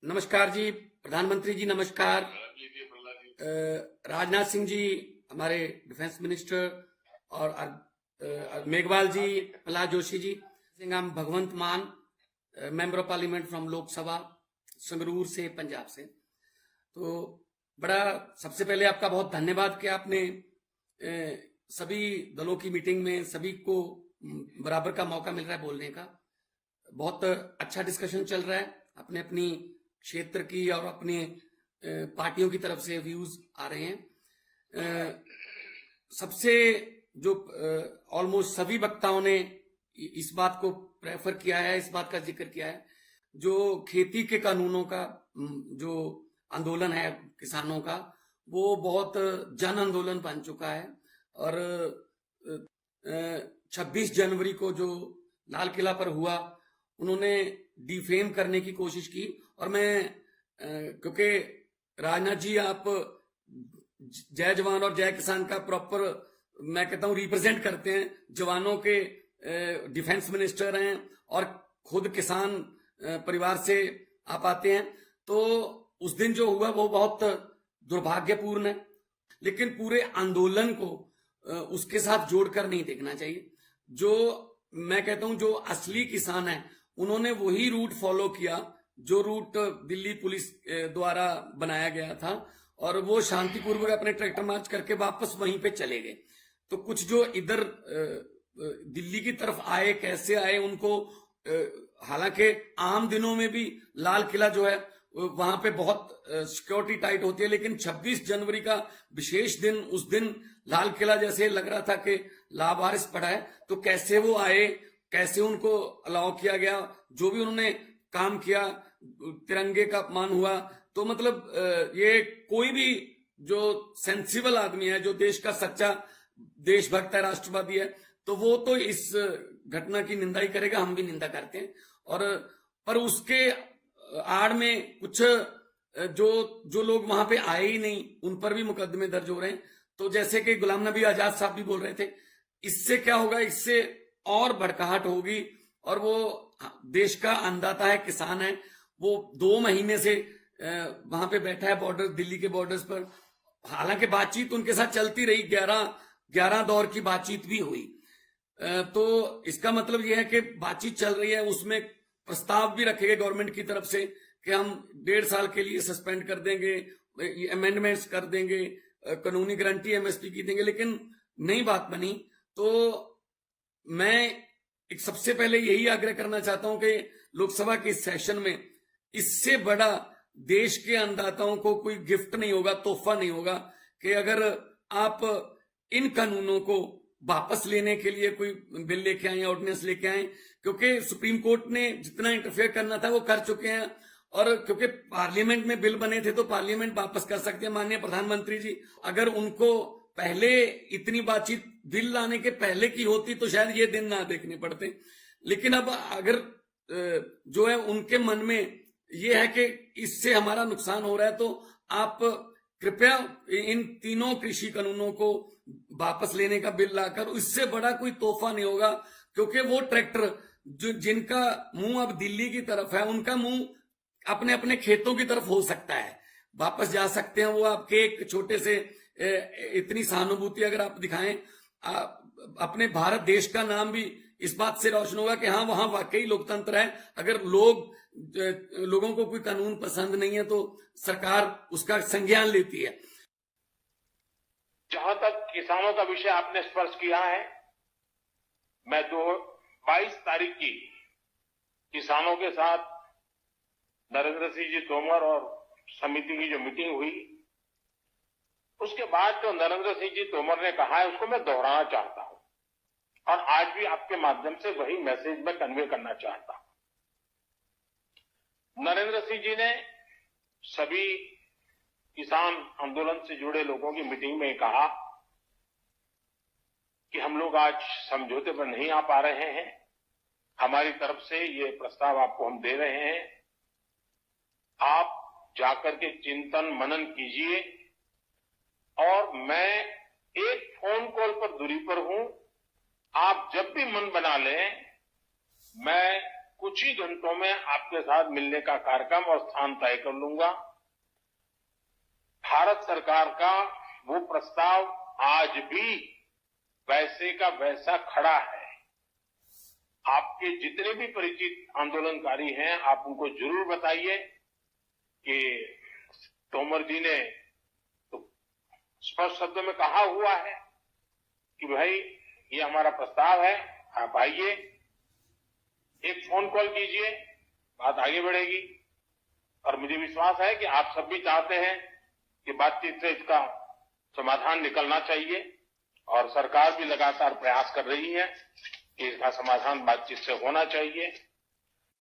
नमस्कार जी, प्रधानमंत्री जी नमस्कार। राजनाथ सिंह जी हमारे डिफेंस मिनिस्टर और मेघवाल जी, प्रहलाद जोशी जी, सिंह हम भगवंत मान, member of parliament from Lok Sabha Sangrur से, पंजाब से। तो बड़ा सबसे पहले आपका बहुत धन्यवाद कि आपने सभी दलों की मीटिंग में सभी को बराबर का मौका मिल रहा है बोलने का। बहुत अच्छा डिस्कशन चल रहा है, अपने अपनी क्षेत्र की और अपने पार्टियों की तरफ से व्यूज आ रहे हैं। सबसे जो ऑलमोस्ट सभी वक्ताओं ने इस बात को प्रेफर किया है, इस बात का जिक्र किया है, जो खेती के कानूनों का जो आंदोलन है किसानों का, वो बहुत जन आंदोलन बन चुका है। और 26 जनवरी को जो लाल किला पर हुआ, उन्होंने डिफेम करने की कोशिश की। और मैं क्योंकि राजनाथ जी आप जय जवान और जय किसान का प्रॉपर मैं कहता हूं रिप्रेजेंट करते हैं, जवानों के डिफेंस मिनिस्टर हैं और खुद किसान परिवार से आप आते हैं। तो उस दिन जो हुआ वो बहुत दुर्भाग्यपूर्ण है, लेकिन पूरे आंदोलन को उसके साथ जोड़कर नहीं देखना चाहिए। जो मैं कहता हूं जो असली किसान है उन्होंने वही रूट फॉलो किया जो रूट दिल्ली पुलिस द्वारा बनाया गया था, और वो शांतिपूर्वक अपने ट्रैक्टर मार्च करके वापस वहीं पे चले गए। तो कुछ जो इधर दिल्ली की तरफ आए, कैसे आए उनको, हालांकि आम दिनों में भी लाल किला जो है वहां पे बहुत सिक्योरिटी टाइट होती है, लेकिन 26 जनवरी का विशेष दिन, उस दिन लाल किला जैसे लग रहा था कि लावारिस पड़ा है। तो कैसे वो आए, कैसे उनको अलाउ किया गया, जो भी उन्होंने काम किया, तिरंगे का अपमान हुआ। तो मतलब ये कोई भी जो सेंसिबल आदमी है, जो देश का सच्चा देशभक्त है, राष्ट्रवादी है, तो वो तो इस घटना की निंदा ही करेगा, हम भी निंदा करते हैं। और पर उसके आड़ में कुछ जो लोग वहां पे आए ही नहीं, उन पर भी मुकदमे दर्ज हो रहे हैं। तो जैसे कि गुलाम नबी आजाद साहब भी बोल रहे थे, इससे क्या होगा, इससे और भड़काहट होगी। और वो देश का अन्नदाता है, किसान है, वो 2 महीने से वहां पे बैठा है बॉर्डर, दिल्ली के बॉर्डर्स पर। हालांकि बातचीत उनके साथ चलती रही, 11 दौर की बातचीत भी हुई। तो इसका मतलब यह है कि बातचीत चल रही है, उसमें प्रस्ताव भी रखे गए गवर्नमेंट की तरफ से कि हम 1.5 साल के लिए सस्पेंड कर देंगे, अमेंडमेंट्स कर देंगे, कानूनी गारंटी एमएसपी की देंगे, लेकिन नई बात बनी। तो मैं एक सबसे पहले यही आग्रह करना चाहता हूं कि लोकसभा के सेशन में इससे बड़ा देश के अन्नदाताओं को कोई गिफ्ट नहीं होगा, तोहफा नहीं होगा, कि अगर आप इन कानूनों को वापस लेने के लिए कोई बिल लेके आए, ऑर्डिनेंस लेके आए। क्योंकि सुप्रीम कोर्ट ने जितना इंटरफेयर करना था वो कर चुके हैं, और क्योंकि पार्लियामेंट में बिल बने थे तो पार्लियामेंट वापस कर सकते हैं। माननीय प्रधानमंत्री जी, अगर उनको पहले इतनी बातचीत बिल लाने के पहले की होती तो शायद ये दिन ना देखने पड़ते। लेकिन अब अगर जो है उनके मन में ये है कि इससे हमारा नुकसान हो रहा है, तो आप कृपया इन तीनों कृषि कानूनों को वापस लेने का बिल लाकर, इससे बड़ा कोई तोहफा नहीं होगा। क्योंकि वो ट्रैक्टर जो जिनका मुंह अब दिल्ली की तरफ है, उनका मुंह अपने अपने खेतों की तरफ हो सकता है, वापस जा सकते हैं। वो आपके एक छोटे से इतनी सहानुभूति अगर आप दिखाएं, अपने भारत देश का नाम भी इस बात से रोशन होगा कि हाँ, वहां वाकई लोकतंत्र है। अगर लोगों को कोई कानून पसंद नहीं है तो सरकार उसका संज्ञान लेती है। जहां तक किसानों का विषय आपने स्पर्श किया है, मैं 22 तारीख की किसानों के साथ नरेंद्र सिंह जी तोमर और समिति की जो मीटिंग हुई, उसके बाद जो नरेंद्र सिंह जी तोमर ने कहा है उसको मैं दोहराना चाहता हूं, और आज भी आपके माध्यम से वही मैसेज मैं कन्वे करना चाहता हूं। नरेंद्र सिंह जी ने सभी किसान आंदोलन से जुड़े लोगों की मीटिंग में कहा कि हम लोग आज समझौते पर नहीं आ पा रहे हैं, हमारी तरफ से ये प्रस्ताव आपको हम दे रहे हैं, आप जाकर के चिंतन मनन कीजिए, और मैं एक फोन कॉल पर दूरी पर हूं, आप जब भी मन बना लें, मैं कुछ ही घंटों में आपके साथ मिलने का कार्यक्रम और स्थान तय कर लूंगा। भारत सरकार का वो प्रस्ताव आज भी वैसे का वैसा खड़ा है। आपके जितने भी परिचित आंदोलनकारी हैं, आप उनको जरूर बताइए कि तोमर जी ने तो स्पष्ट शब्दों में कहा हुआ है कि भाई ये हमारा प्रस्ताव है, आप आइए, एक फोन कॉल कीजिए, बात आगे बढ़ेगी। और मुझे विश्वास है कि आप सब भी चाहते हैं कि बातचीत से इसका समाधान निकलना चाहिए और सरकार भी लगातार प्रयास कर रही है कि इसका समाधान बातचीत से होना चाहिए।